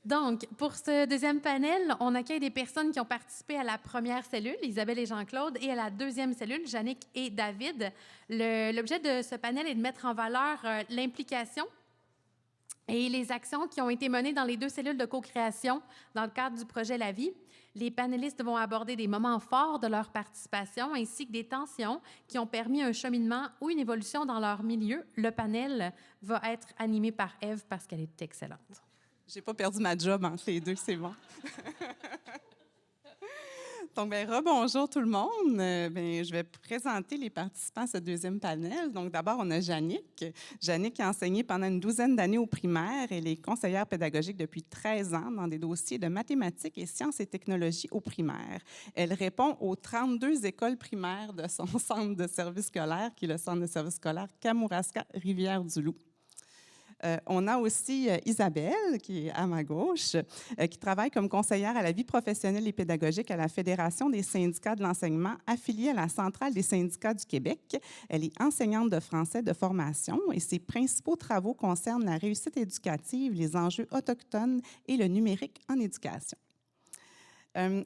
Donc, pour ce deuxième panel, on accueille des personnes qui ont participé à la première cellule, Isabelle et Jean-Claude, et à la deuxième cellule, Jannick et David. L'objet de ce panel est de mettre en valeur l'implication et les actions qui ont été menées dans les deux cellules de co-création dans le cadre du projet La Vie. Les panélistes vont aborder des moments forts de leur participation ainsi que des tensions qui ont permis un cheminement ou une évolution dans leur milieu. Le panel va être animé par Ève parce qu'elle est excellente. J'ai pas perdu ma job entre les deux, c'est bon. Donc, rebonjour tout le monde. Je vais présenter les participants à ce deuxième panel. Donc, d'abord, on a Jannick. Jannick a enseigné pendant une douzaine d'années au primaire. Elle est conseillère pédagogique depuis 13 ans dans des dossiers de mathématiques et sciences et technologies au primaire. Elle répond aux 32 écoles primaires de son centre de service scolaire, qui est le centre de service scolaire Kamouraska-Rivière-du-Loup. On a aussi Isabelle, qui est à ma gauche, qui travaille comme conseillère à la vie professionnelle et pédagogique à la Fédération des syndicats de l'enseignement, affiliée à la Centrale des syndicats du Québec. Elle est enseignante de français de formation et ses principaux travaux concernent la réussite éducative, les enjeux autochtones et le numérique en éducation.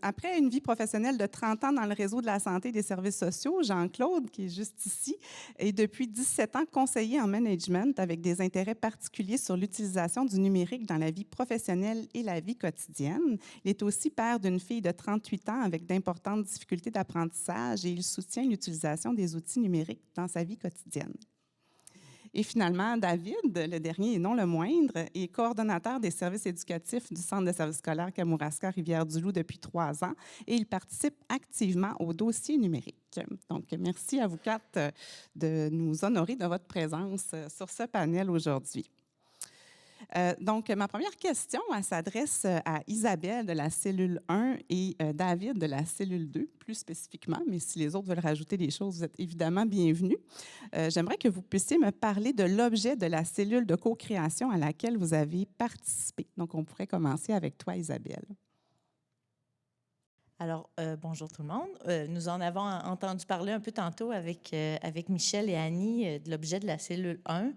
Après une vie professionnelle de 30 ans dans le réseau de la santé et des services sociaux, Jean-Claude, qui est juste ici, est depuis 17 ans conseiller en management avec des intérêts particuliers sur l'utilisation du numérique dans la vie professionnelle et la vie quotidienne. Il est aussi père d'une fille de 38 ans avec d'importantes difficultés d'apprentissage et il soutient l'utilisation des outils numériques dans sa vie quotidienne. Et finalement, David, le dernier et non le moindre, est coordonnateur des services éducatifs du Centre de service scolaire Kamouraska-Rivière-du-Loup depuis 3 ans et il participe activement au dossier numérique. Donc, merci à vous quatre de nous honorer de votre présence sur ce panel aujourd'hui. Donc, ma première question, elle s'adresse à Isabelle de la cellule 1 et David de la cellule 2, plus spécifiquement, mais si les autres veulent rajouter des choses, vous êtes évidemment bienvenus. J'aimerais que vous puissiez me parler de l'objet de la cellule de co-création à laquelle vous avez participé. Donc, on pourrait commencer avec toi, Isabelle. Alors, bonjour tout le monde. Nous en avons entendu parler un peu tantôt avec Michel et Annie de l'objet de la cellule 1.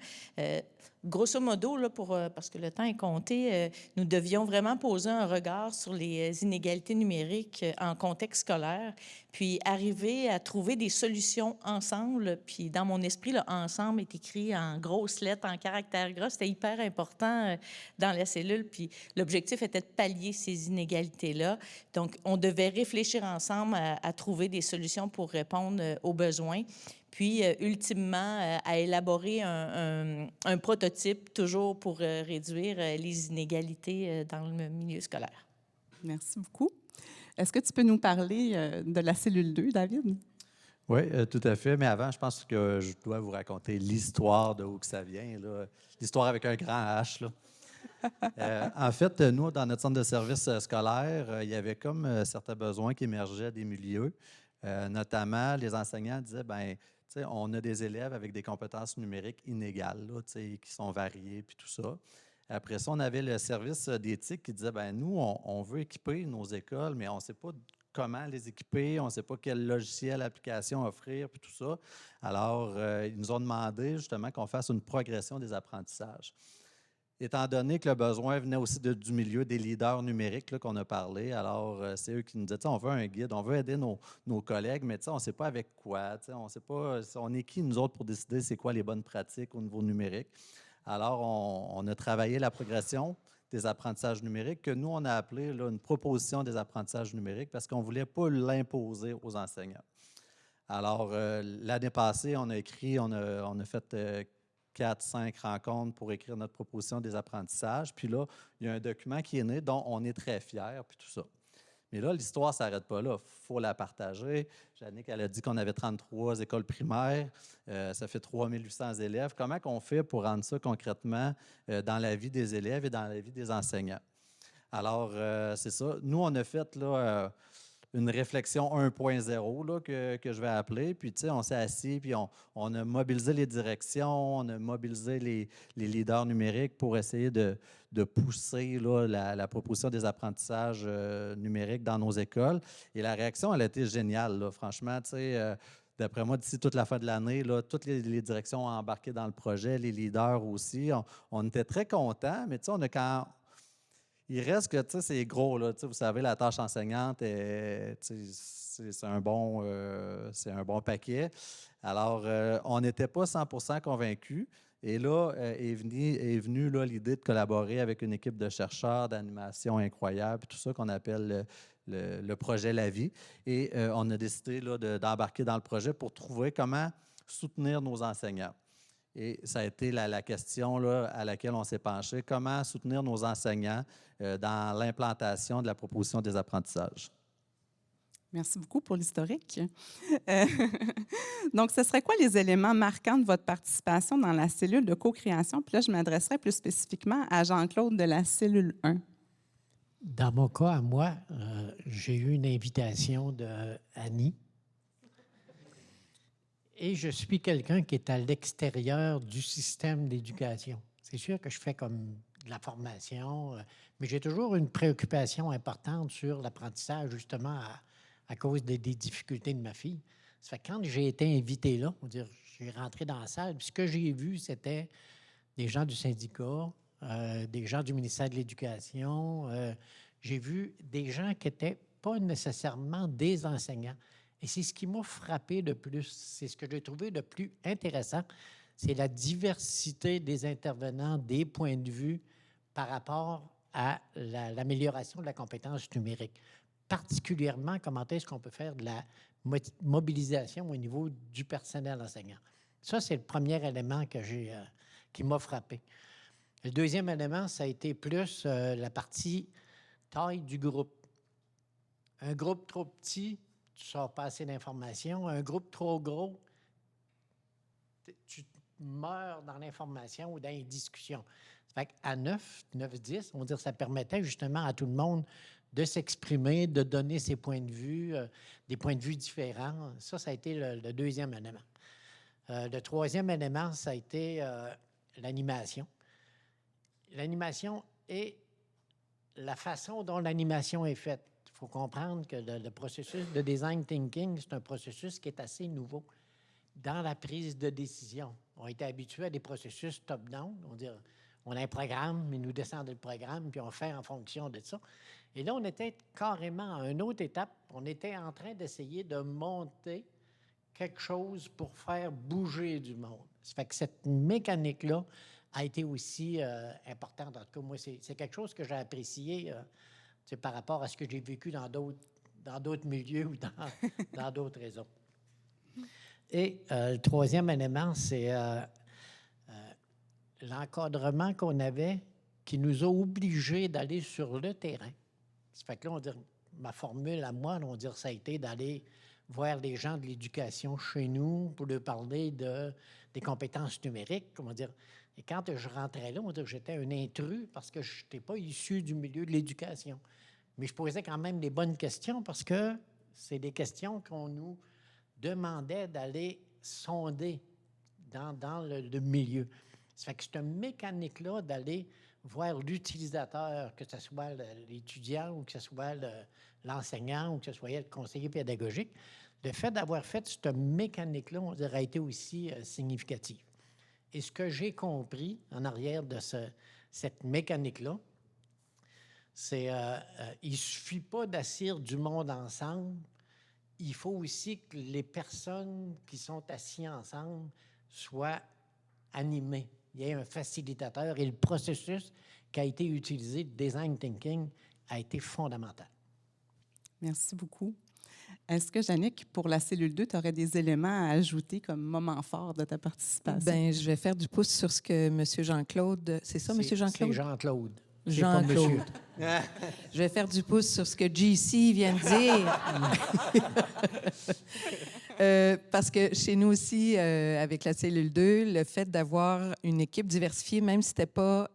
Grosso modo, là, parce que le temps est compté, nous devions vraiment poser un regard sur les inégalités numériques en contexte scolaire, puis arriver à trouver des solutions ensemble. Puis dans mon esprit, le « ensemble » est écrit en grosses lettres, en caractères gras. C'était hyper important dans la cellule. Puis l'objectif était de pallier ces inégalités-là. Donc, on devait réfléchir ensemble à trouver des solutions pour répondre aux besoins. Puis, ultimement, à élaborer un prototype, toujours pour réduire les inégalités dans le milieu scolaire. Merci beaucoup. Est-ce que tu peux nous parler de la cellule 2, David? Oui, tout à fait. Mais avant, je pense que je dois vous raconter l'histoire de où que ça vient. L'histoire avec un grand H. Là. En fait, nous, dans notre centre de service scolaire, il y avait comme certains besoins qui émergeaient des milieux. Notamment, les enseignants disaient, bien, on a des élèves avec des compétences numériques inégales, là, qui sont variées, puis tout ça. Après ça, on avait le service d'éthique qui disait, bien, nous, on veut équiper nos écoles, mais on ne sait pas comment les équiper, on ne sait pas quel logiciel, application offrir, puis tout ça. Alors, ils nous ont demandé justement qu'on fasse une progression des apprentissages. Étant donné que le besoin venait aussi du milieu des leaders numériques qu'on a parlé, alors c'est eux qui nous disaient, on veut un guide, on veut aider nos collègues, mais on ne sait pas avec quoi, on ne sait pas, on est qui nous autres pour décider c'est quoi les bonnes pratiques au niveau numérique. Alors, on a travaillé la progression des apprentissages numériques que nous, on a appelé là, une proposition des apprentissages numériques parce qu'on ne voulait pas l'imposer aux enseignants. Alors, l'année passée, on a écrit, on a fait 4-5 rencontres pour écrire notre proposition des apprentissages. Puis là, il y a un document qui est né dont on est très fiers, puis tout ça. Mais là, l'histoire ne s'arrête pas là. Il faut la partager. Jannick, elle a dit qu'on avait 33 écoles primaires. Ça fait 3800 élèves. Comment on fait pour rendre ça concrètement dans la vie des élèves et dans la vie des enseignants? Alors, c'est ça. Nous, on a fait là, une réflexion 1.0 là, que je vais appeler. Puis, tu sais, on s'est assis, puis on a mobilisé les directions, on a mobilisé les leaders numériques pour essayer de pousser là, la proposition des apprentissages numériques dans nos écoles. Et la réaction, elle a été géniale, là. Franchement, tu sais, d'après moi, d'ici toute la fin de l'année, là, toutes les directions ont embarqué dans le projet, les leaders aussi. On était très contents, mais tu sais, Il reste que, tu sais, c'est gros, là. Tu sais, vous savez, la tâche enseignante, c'est un bon paquet. Alors, on n'était pas 100% convaincus. Et là, est venue là, l'idée de collaborer avec une équipe de chercheurs d'animation incroyable, tout ça qu'on appelle le projet La Vie. Et on a décidé là, d'embarquer dans le projet pour trouver comment soutenir nos enseignants. Et ça a été la question là, à laquelle on s'est penché, comment soutenir nos enseignants dans l'implantation de la proposition des apprentissages. Merci beaucoup pour l'historique. Euh, Donc, ce serait quoi les éléments marquants de votre participation dans la cellule de co-création? Puis là, je m'adresserai plus spécifiquement à Jean-Claude de la cellule 1. Dans mon cas, à moi, j'ai eu une invitation d'Annie. Et je suis quelqu'un qui est à l'extérieur du système d'éducation. C'est sûr que je fais comme de la formation, mais j'ai toujours une préoccupation importante sur l'apprentissage, justement, à cause des difficultés de ma fille. Ça fait que quand j'ai été invité là, on va dire, j'ai rentré dans la salle, puis ce que j'ai vu, c'était des gens du syndicat, des gens du ministère de l'Éducation. J'ai vu des gens qui n'étaient pas nécessairement des enseignants. Et c'est ce qui m'a frappé de plus. C'est ce que j'ai trouvé de plus intéressant. C'est la diversité des intervenants, des points de vue par rapport à l'amélioration de la compétence numérique. Particulièrement, comment est-ce qu'on peut faire de la mobilisation au niveau du personnel enseignant. Ça, c'est le premier élément qui m'a frappé. Le deuxième élément, ça a été plus la partie taille du groupe. Un groupe trop petit, tu ne sors pas assez d'informations. Un groupe trop gros, tu meurs dans l'information ou dans les discussions. Ça fait qu'à 9, 10, on va dire, ça permettait justement à tout le monde de s'exprimer, de donner ses points de vue, des points de vue différents. Ça a été le deuxième élément. Le troisième élément, ça a été l'animation. L'animation et la façon dont l'animation est faite. Il faut comprendre que le processus de design thinking, c'est un processus qui est assez nouveau dans la prise de décision. On était habitués à des processus top-down. On a un programme, mais nous descendons le programme, puis on fait en fonction de ça. Et là, on était carrément à une autre étape. On était en train d'essayer de monter quelque chose pour faire bouger du monde. Ça fait que cette mécanique-là a été aussi importante. En tout cas, moi, c'est quelque chose que j'ai apprécié par rapport à ce que j'ai vécu dans d'autres milieux ou dans d'autres réseaux. Et le troisième élément, c'est l'encadrement qu'on avait qui nous a obligés d'aller sur le terrain. Ça fait que là, on dit, ma formule à moi, on dit, ça a été d'aller voir les gens de l'éducation chez nous pour leur parler des compétences numériques. On va dire. Et quand je rentrais là, on va dire que j'étais un intrus parce que je n'étais pas issu du milieu de l'éducation. Mais je posais quand même des bonnes questions parce que c'est des questions qu'on nous demandait d'aller sonder dans le milieu. Ça fait que cette mécanique-là d'aller voir l'utilisateur, que ce soit l'étudiant ou que ce soit l'enseignant ou que ce soit le conseiller pédagogique, le fait d'avoir fait cette mécanique-là, on dirait, a été aussi significatif. Et ce que j'ai compris en arrière de cette mécanique-là, c'est il ne suffit pas d'assir du monde ensemble, il faut aussi que les personnes qui sont assises ensemble soient animées. Il y a un facilitateur et le processus qui a été utilisé, le design thinking, a été fondamental. Merci beaucoup. Est-ce que, Jannick, pour la cellule 2, tu aurais des éléments à ajouter comme moment fort de ta participation? Bien, je vais faire du pouce sur ce que M. Jean-Claude... C'est ça, M. Jean-Claude? C'est Jean-Claude. Jean-Claude. Je vais faire du pouce sur ce que JC vient de dire. Parce que chez nous aussi, avec la cellule 2, le fait d'avoir une équipe diversifiée, même si ce n'était pas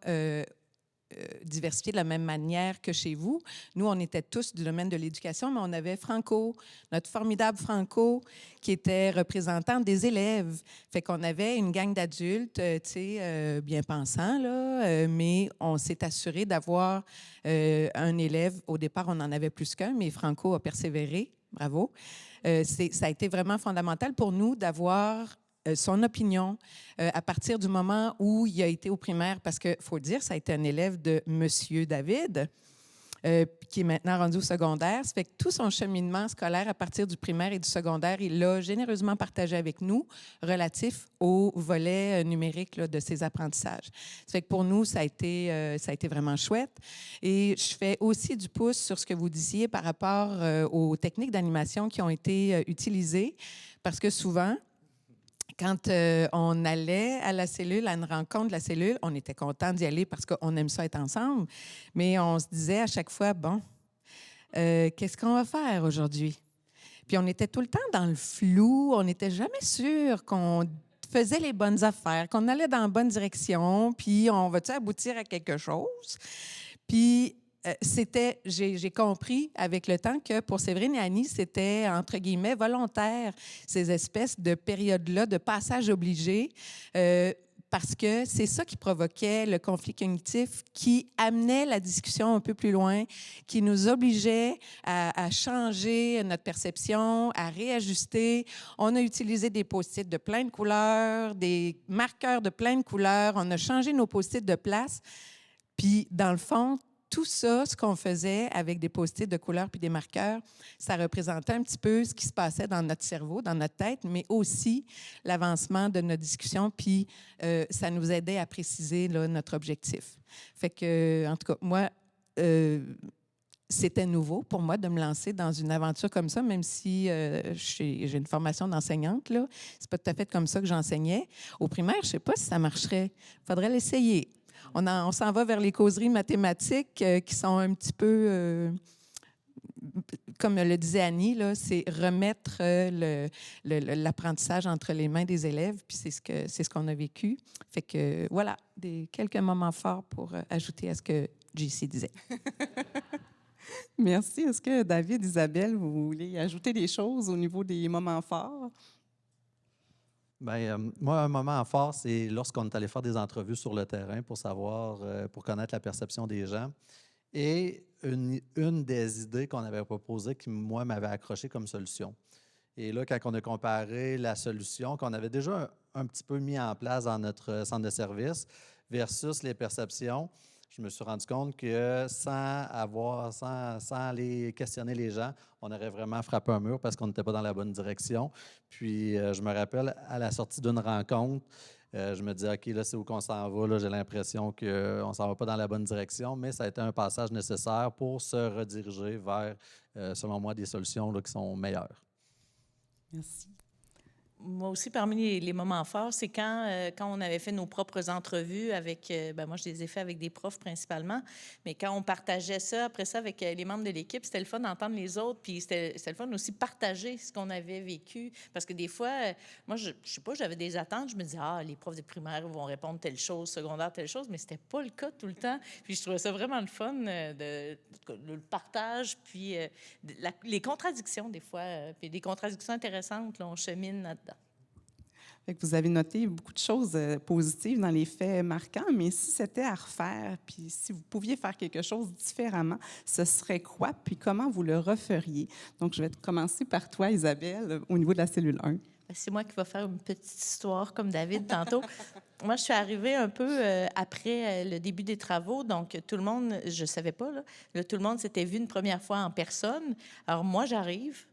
diversifié de la même manière que chez vous. Nous, on était tous du domaine de l'éducation, mais on avait Franco, notre formidable Franco, qui était représentant des élèves. Fait qu'on avait une gang d'adultes, bien pensants, là, mais on s'est assuré d'avoir un élève. Au départ, on en avait plus qu'un, mais Franco a persévéré. Bravo. Ça a été vraiment fondamental pour nous d'avoir son opinion à partir du moment où il a été au primaire, parce qu'il faut dire, ça a été un élève de Monsieur David, qui est maintenant rendu au secondaire. Ça fait que tout son cheminement scolaire à partir du primaire et du secondaire, il l'a généreusement partagé avec nous relatif au volet numérique là, de ses apprentissages. Ça fait que pour nous, ça a été vraiment chouette. Et je fais aussi du pouce sur ce que vous disiez par rapport aux techniques d'animation qui ont été utilisées, parce que souvent, quand on allait à la cellule, à une rencontre de la cellule, on était content d'y aller parce qu'on aime ça être ensemble, mais on se disait à chaque fois, bon, qu'est-ce qu'on va faire aujourd'hui? Puis on était tout le temps dans le flou, on n'était jamais sûr qu'on faisait les bonnes affaires, qu'on allait dans la bonne direction, puis on va-tu aboutir à quelque chose? Puis j'ai compris avec le temps que pour Séverine et Annie, c'était, entre guillemets, volontaire, ces espèces de périodes-là, de passage obligé, parce que c'est ça qui provoquait le conflit cognitif, qui amenait la discussion un peu plus loin, qui nous obligeait à changer notre perception, à réajuster. On a utilisé des post-it de plein de couleurs, des marqueurs de plein de couleurs. On a changé nos post-it de place. Puis, dans le fond, tout ça, ce qu'on faisait avec des post-it de couleurs puis des marqueurs, ça représentait un petit peu ce qui se passait dans notre cerveau, dans notre tête, mais aussi l'avancement de notre discussion, puis ça nous aidait à préciser là, notre objectif. Fait que, en tout cas, moi, c'était nouveau pour moi de me lancer dans une aventure comme ça, même si j'ai une formation d'enseignante, là. C'est pas tout à fait comme ça que j'enseignais. Au primaire, je sais pas si ça marcherait. Faudrait l'essayer. On s'en va vers les causeries mathématiques qui sont un petit peu, comme le disait Annie, là, c'est remettre l'apprentissage entre les mains des élèves, puis c'est ce qu'on a vécu. Fait que voilà, quelques moments forts pour ajouter à ce que JC disait. Merci. Est-ce que David, Isabelle, vous voulez ajouter des choses au niveau des moments forts? Bien, moi, un moment fort, c'est lorsqu'on est allé faire des entrevues sur le terrain pour savoir, pour connaître la perception des gens. Et une des idées qu'on avait proposées qui, moi, m'avait accroché comme solution. Et là, quand on a comparé la solution qu'on avait déjà un petit peu mis en place dans notre centre de service versus les perceptions, je me suis rendu compte que sans aller questionner les gens, on aurait vraiment frappé un mur parce qu'on n'était pas dans la bonne direction. Puis, je me rappelle, à la sortie d'une rencontre, je me disais, OK, là, c'est où qu'on s'en va. Là, j'ai l'impression qu'on ne s'en va pas dans la bonne direction, mais ça a été un passage nécessaire pour se rediriger vers, selon moi, des solutions là, qui sont meilleures. Merci. Moi aussi, parmi les moments forts, c'est quand on avait fait nos propres entrevues avec, moi, je les ai fait avec des profs principalement, mais quand on partageait ça, après ça, avec les membres de l'équipe, c'était le fun d'entendre les autres, puis c'était le fun aussi partager ce qu'on avait vécu. Parce que des fois, moi, je sais pas, j'avais des attentes, je me disais, les profs de primaire vont répondre telle chose, secondaire, telle chose, mais c'était pas le cas tout le temps. Puis je trouvais ça vraiment le fun, le partage, puis les contradictions, des fois, puis des contradictions intéressantes, là, on chemine là-dedans. Fait que vous avez noté beaucoup de choses positives dans les faits marquants, mais si c'était à refaire, puis si vous pouviez faire quelque chose différemment, ce serait quoi, puis comment vous le referiez? Donc, je vais commencer par toi, Isabelle, au niveau de la cellule 1. C'est moi qui vais faire une petite histoire comme David tantôt. Moi, je suis arrivée un peu après le début des travaux, donc tout le monde, je ne savais pas, là, tout le monde s'était vu une première fois en personne. Alors moi, j'arrive.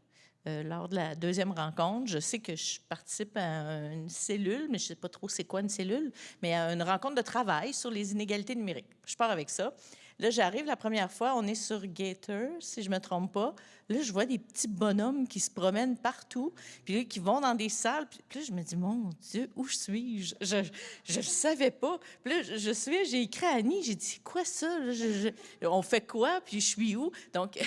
Lors de la deuxième rencontre, je sais que je participe à une cellule, mais je ne sais pas trop c'est quoi une cellule, mais à une rencontre de travail sur les inégalités numériques. Je pars avec ça. Là, j'arrive la première fois, on est sur Gator, si je ne me trompe pas. Là, je vois des petits bonhommes qui se promènent partout, puis là, qui vont dans des salles. Puis là, je me dis, mon Dieu, où suis-je? Je ne savais pas. Puis là, j'ai écrit à Annie, j'ai dit, c'est quoi ça? On fait quoi? Puis je suis où? Donc,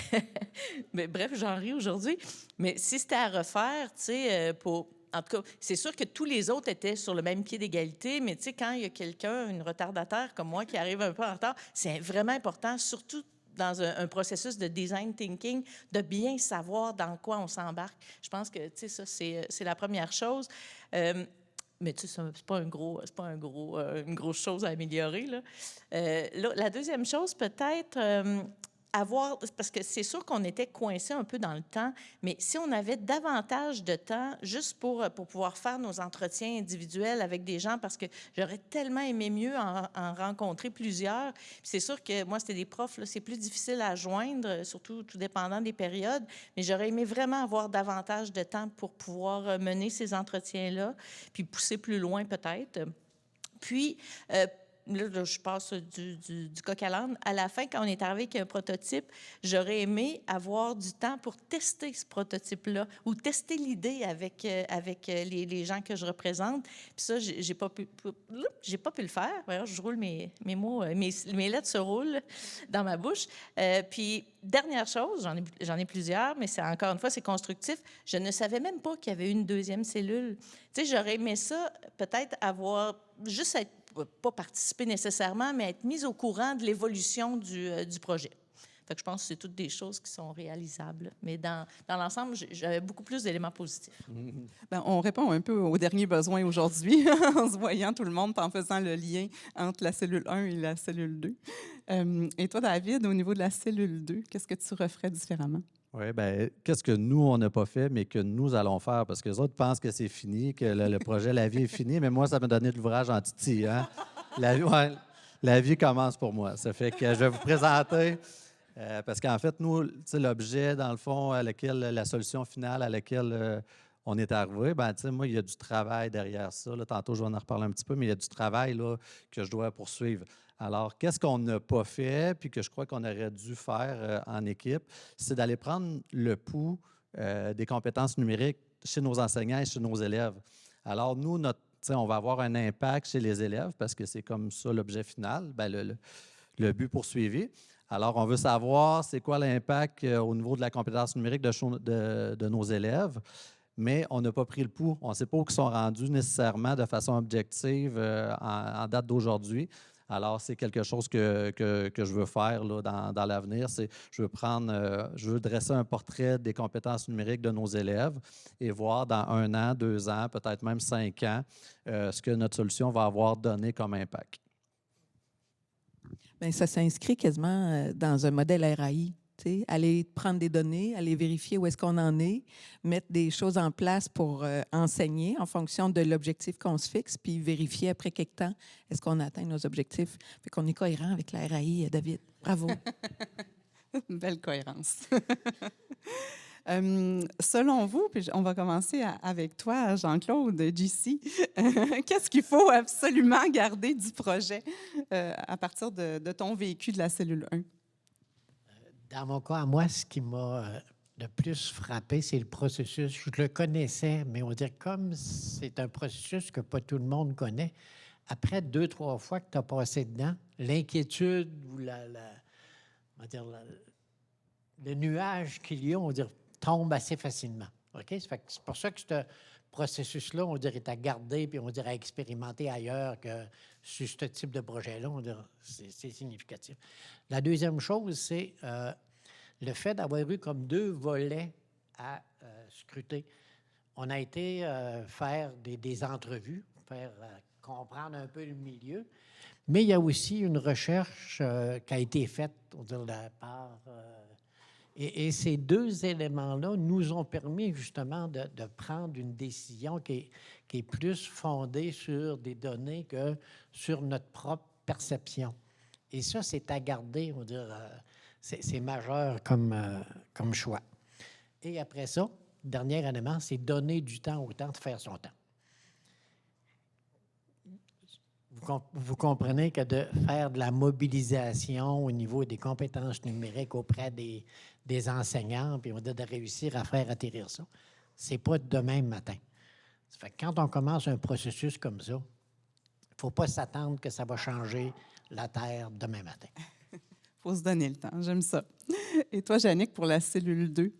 mais bref, j'en ris aujourd'hui. Mais si c'était à refaire, tu sais, en tout cas, c'est sûr que tous les autres étaient sur le même pied d'égalité, mais tu sais, quand il y a quelqu'un, une retardataire comme moi, qui arrive un peu en retard, c'est vraiment important, surtout dans un processus de design thinking, de bien savoir dans quoi on s'embarque. Je pense que, tu sais, ça, c'est la première chose. Mais tu sais, c'est pas une grosse chose à améliorer, là. La deuxième chose, peut-être, parce que c'est sûr qu'on était coincé un peu dans le temps, mais si on avait davantage de temps juste pour pouvoir faire nos entretiens individuels avec des gens, parce que j'aurais tellement aimé mieux en rencontrer plusieurs. Puis c'est sûr que moi, c'était des profs, là, c'est plus difficile à joindre, surtout tout dépendant des périodes, mais j'aurais aimé vraiment avoir davantage de temps pour pouvoir mener ces entretiens-là, puis pousser plus loin peut-être. Puis, là, je passe du coq à l'âne. À la fin, quand on est arrivé avec un prototype, j'aurais aimé avoir du temps pour tester ce prototype-là ou tester l'idée avec les gens que je représente. Puis ça, j'ai pas pu le faire. D'ailleurs, je roule mes mots, mes lettres se roulent dans ma bouche. Puis, dernière chose, j'en ai plusieurs, mais encore une fois, c'est constructif. Je ne savais même pas qu'il y avait une deuxième cellule. Tu sais, j'aurais aimé ça, peut-être juste être pas participer nécessairement, mais être mise au courant de l'évolution du projet. Fait que je pense que c'est toutes des choses qui sont réalisables. Mais dans l'ensemble, j'avais beaucoup plus d'éléments positifs. Bien, on répond un peu aux derniers besoins aujourd'hui en se voyant tout le monde, en faisant le lien entre la cellule 1 et la cellule 2. Et toi, David, au niveau de la cellule 2, qu'est-ce que tu referais différemment? Oui, bien, qu'est-ce que nous, on n'a pas fait, mais que nous allons faire? Parce que les autres pensent que c'est fini, que le projet La Vie est fini, mais moi, ça m'a donné de l'ouvrage en titi. Hein? La vie commence pour moi. Ça fait que je vais vous présenter, parce qu'en fait, nous, l'objet, dans le fond, la solution finale à laquelle on est arrivé, bien, moi, il y a du travail derrière ça. Là, tantôt, je vais en reparler un petit peu, mais il y a du travail là, que je dois poursuivre. Alors, qu'est-ce qu'on n'a pas fait, puis que je crois qu'on aurait dû faire en équipe, c'est d'aller prendre le pouls des compétences numériques chez nos enseignants et chez nos élèves. Alors, nous, on va avoir un impact chez les élèves parce que c'est comme ça l'objet final, bien, le but poursuivi. Alors, on veut savoir c'est quoi l'impact au niveau de la compétence numérique de nos élèves, mais on n'a pas pris le pouls. On ne sait pas où ils sont rendus nécessairement de façon objective en date d'aujourd'hui. Alors, c'est quelque chose que je veux faire là, dans l'avenir. Je veux dresser un portrait des compétences numériques de nos élèves et voir dans 1 an, 2 ans, peut-être même 5 ans, ce que notre solution va avoir donné comme impact. Bien, ça s'inscrit quasiment dans un modèle RAI. Aller prendre des données, aller vérifier où est-ce qu'on en est, mettre des choses en place pour enseigner en fonction de l'objectif qu'on se fixe, puis vérifier après quelque temps, est-ce qu'on atteint nos objectifs. Fait qu'on est cohérent avec la RAI, David. Bravo. Belle cohérence. Selon vous, puis on va commencer avec toi, Jean-Claude, JC, qu'est-ce qu'il faut absolument garder du projet à partir de ton vécu de la cellule 1? Dans mon cas, à moi, ce qui m'a le plus frappé, c'est le processus. Je le connaissais, mais on dirait comme c'est un processus que pas tout le monde connaît. Après 2-3 fois que tu as passé dedans, l'inquiétude ou le nuage qu'il y a, on dirait, tombe assez facilement. OK? C'est pour ça que ce processus-là, on dirait, est à garder puis on dirait à expérimenter ailleurs que sur ce type de projet-là. On dirait, c'est significatif. La deuxième chose, c'est le fait d'avoir eu comme 2 volets à scruter. On a été faire des entrevues, faire comprendre un peu le milieu, mais il y a aussi une recherche qui a été faite, on dirait, par... Et ces 2 éléments-là nous ont permis justement de prendre une décision qui est plus fondée sur des données que sur notre propre perception. Et ça, c'est à garder, on va dire, c'est majeur comme choix. Et après ça, dernier élément, c'est donner du temps au temps de faire son temps. Vous comprenez que de faire de la mobilisation au niveau des compétences numériques auprès des enseignants, puis on dit de réussir à faire atterrir ça, c'est pas demain matin. Ça fait que quand on commence un processus comme ça, il ne faut pas s'attendre que ça va changer la Terre demain matin. Il faut se donner le temps, j'aime ça. Et toi, Jannick, pour la cellule 2?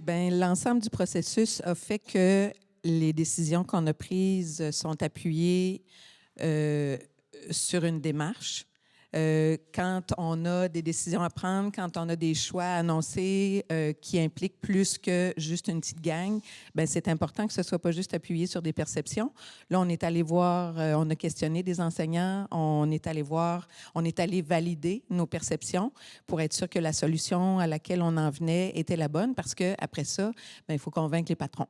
Bien, l'ensemble du processus a fait que les décisions qu'on a prises sont appuyées sur une démarche. quand on a des décisions à prendre, quand on a des choix à annoncer qui impliquent plus que juste une petite gang, bien, c'est important que ce ne soit pas juste appuyé sur des perceptions. Là, on est allé voir, on a questionné des enseignants, on est allé valider nos perceptions pour être sûr que la solution à laquelle on en venait était la bonne, parce qu'après ça, bien, il faut convaincre les patrons.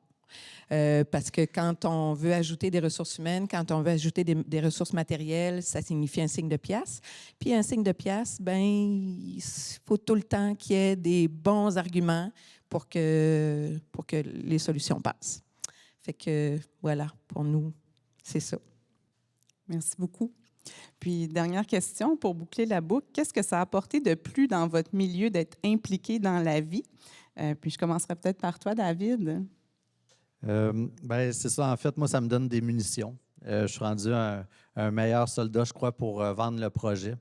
Parce que quand on veut ajouter des ressources humaines, quand on veut ajouter des ressources matérielles, ça signifie un signe de pièce. Puis un signe de pièce, ben, il faut tout le temps qu'il y ait des bons arguments pour que les solutions passent. Fait que voilà, pour nous, c'est ça. Merci beaucoup. Puis, dernière question pour boucler la boucle. Qu'est-ce que ça a apporté de plus dans votre milieu d'être impliqué dans la vie? Puis, je commencerai peut-être par toi, David. Ben, c'est ça. En fait, moi, ça me donne des munitions. Je suis rendu un meilleur soldat, je crois, pour vendre le projet.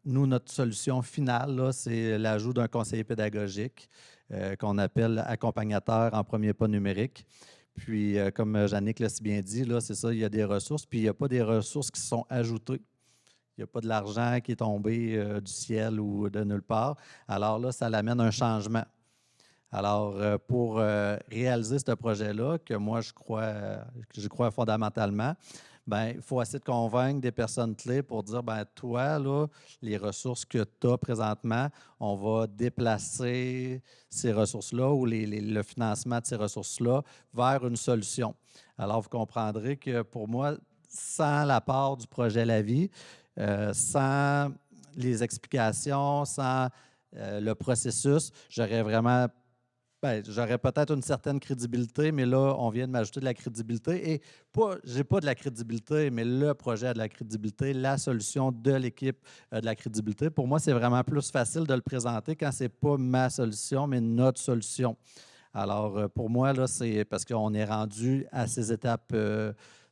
Nous, notre solution finale, là, c'est l'ajout d'un conseiller pédagogique qu'on appelle accompagnateur en premier pas numérique. Puis, comme Jannick l'a si bien dit, là, c'est ça, il y a des ressources, puis il n'y a pas des ressources qui sont ajoutées. Il n'y a pas de l'argent qui est tombé du ciel ou de nulle part. Alors là, ça l'amène un changement. Alors, pour réaliser ce projet-là, que moi, je crois fondamentalement, bien, il faut essayer de convaincre des personnes clés pour dire, bien, toi, là, les ressources que tu as présentement, on va déplacer ces ressources-là ou le financement de ces ressources-là vers une solution. Alors, vous comprendrez que pour moi, sans l'apport du projet La Vie, sans les explications, sans le processus, j'aurais peut-être une certaine crédibilité, mais là, on vient de m'ajouter de la crédibilité. Et je n'ai pas de la crédibilité, mais le projet a de la crédibilité, la solution de l'équipe a de la crédibilité. Pour moi, c'est vraiment plus facile de le présenter quand ce n'est pas ma solution, mais notre solution. Alors, pour moi, là, c'est parce qu'on est rendu à ces étapes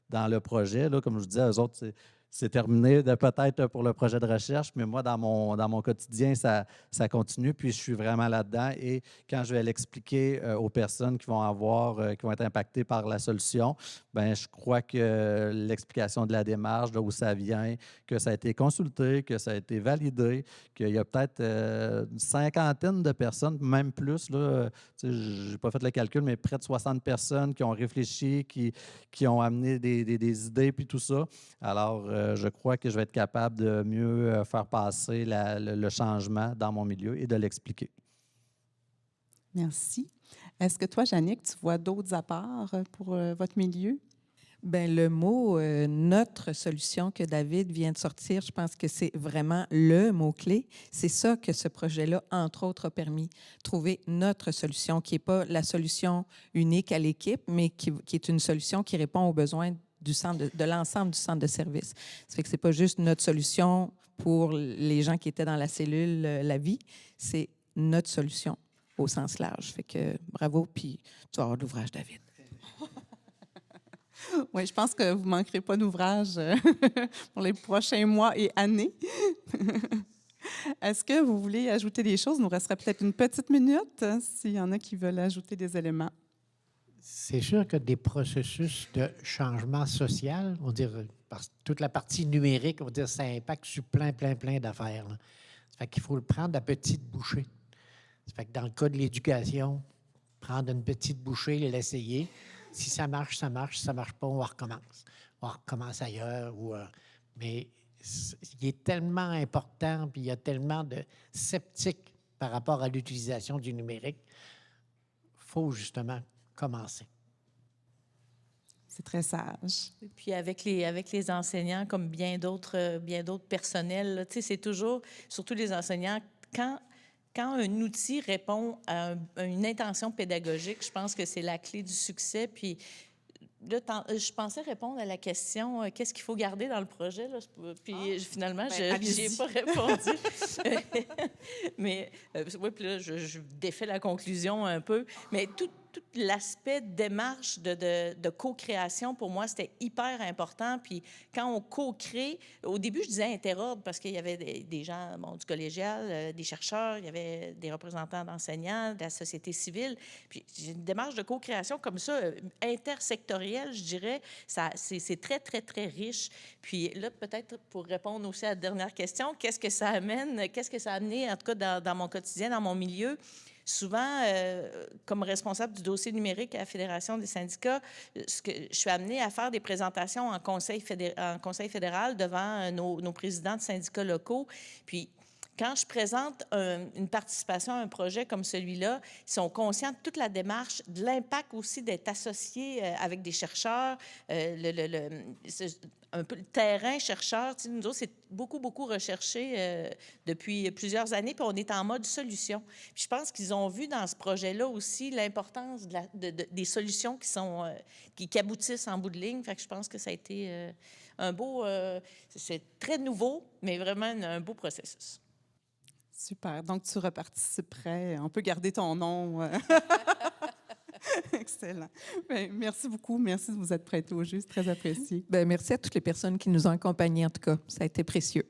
dans le projet. Là, comme je vous disais, eux autres, c'est terminé peut-être pour le projet de recherche, mais moi, dans mon quotidien, ça continue, puis je suis vraiment là-dedans. Et quand je vais l'expliquer aux personnes qui vont être impactées par la solution, bien, je crois que l'explication de la démarche, d'où ça vient, que ça a été consulté, que ça a été validé, qu'il y a peut-être une cinquantaine de personnes, même plus, là, je n'ai pas fait le calcul, mais près de 60 personnes qui ont réfléchi, qui ont amené des idées, puis tout ça. Alors, je crois que je vais être capable de mieux faire passer le changement dans mon milieu et de l'expliquer. Merci. Est-ce que toi, Jannick, tu vois d'autres apports pour votre milieu? Bien, le mot notre solution que David vient de sortir, je pense que c'est vraiment le mot-clé. C'est ça que ce projet-là, entre autres, a permis. Trouver notre solution, qui n'est pas la solution unique à l'équipe, mais qui est une solution qui répond aux besoins de l'ensemble du centre de service. Ça fait que ce n'est pas juste notre solution pour les gens qui étaient dans la cellule La Vie, c'est notre solution au sens large. Fait que bravo, puis tu vas avoir de l'ouvrage, David. Oui, je pense que vous ne manquerez pas d'ouvrage pour les prochains mois et années. Est-ce que vous voulez ajouter des choses? Il nous resterait peut-être une petite minute s'il y en a qui veulent ajouter des éléments. C'est sûr que des processus de changement social, on va dire, toute la partie numérique, on va dire, ça impacte sur plein d'affaires. Là. Ça fait qu'il faut le prendre à petite bouchée. Ça fait que dans le cas de l'éducation, prendre une petite bouchée, l'essayer. Si ça marche, ça marche. Si ça ne marche pas, on recommence. On recommence ailleurs. Mais il est tellement important, puis il y a tellement de sceptiques par rapport à l'utilisation du numérique. Il faut justement commencer. C'est très sage. Et puis avec les enseignants, comme bien d'autres personnels, là, c'est toujours, surtout les enseignants, quand un outil répond à une intention pédagogique, je pense que c'est la clé du succès. Puis là, je pensais répondre à la question qu'est-ce qu'il faut garder dans le projet, là? Puis finalement, je n'y ai pas répondu. Mais oui, puis là, je défais la conclusion un peu. Mais tout tout l'aspect démarche de co-création, pour moi, c'était hyper important. Puis quand on co-crée, au début, je disais interordre parce qu'il y avait des gens du collégial, des chercheurs, il y avait des représentants d'enseignants, de la société civile. Puis une démarche de co-création comme ça, intersectorielle, je dirais, c'est très, très, très riche. Puis là, peut-être pour répondre aussi à la dernière question, qu'est-ce que ça amène, qu'est-ce que ça a amené, en tout cas dans mon quotidien, dans mon milieu? Souvent, comme responsable du dossier numérique à la Fédération des syndicats, je suis amenée à faire des présentations en conseil fédéral devant nos présidents de syndicats locaux. Puis, quand je présente une participation à un projet comme celui-là, ils sont conscients de toute la démarche, de l'impact aussi d'être associés avec des chercheurs, un peu le terrain chercheur. Tu sais, nous autres, c'est beaucoup, beaucoup recherché depuis plusieurs années, puis on est en mode solution. Puis je pense qu'ils ont vu dans ce projet-là aussi l'importance des solutions qui aboutissent en bout de ligne. Fait que je pense que ça a été un beau... c'est très nouveau, mais vraiment un beau processus. Super. Donc, tu reparticiperais. On peut garder ton nom. Excellent. Bien, merci beaucoup. Merci de vous être prêté au jeu. C'est très apprécié. Bien, merci à toutes les personnes qui nous ont accompagnés, en tout cas. Ça a été précieux.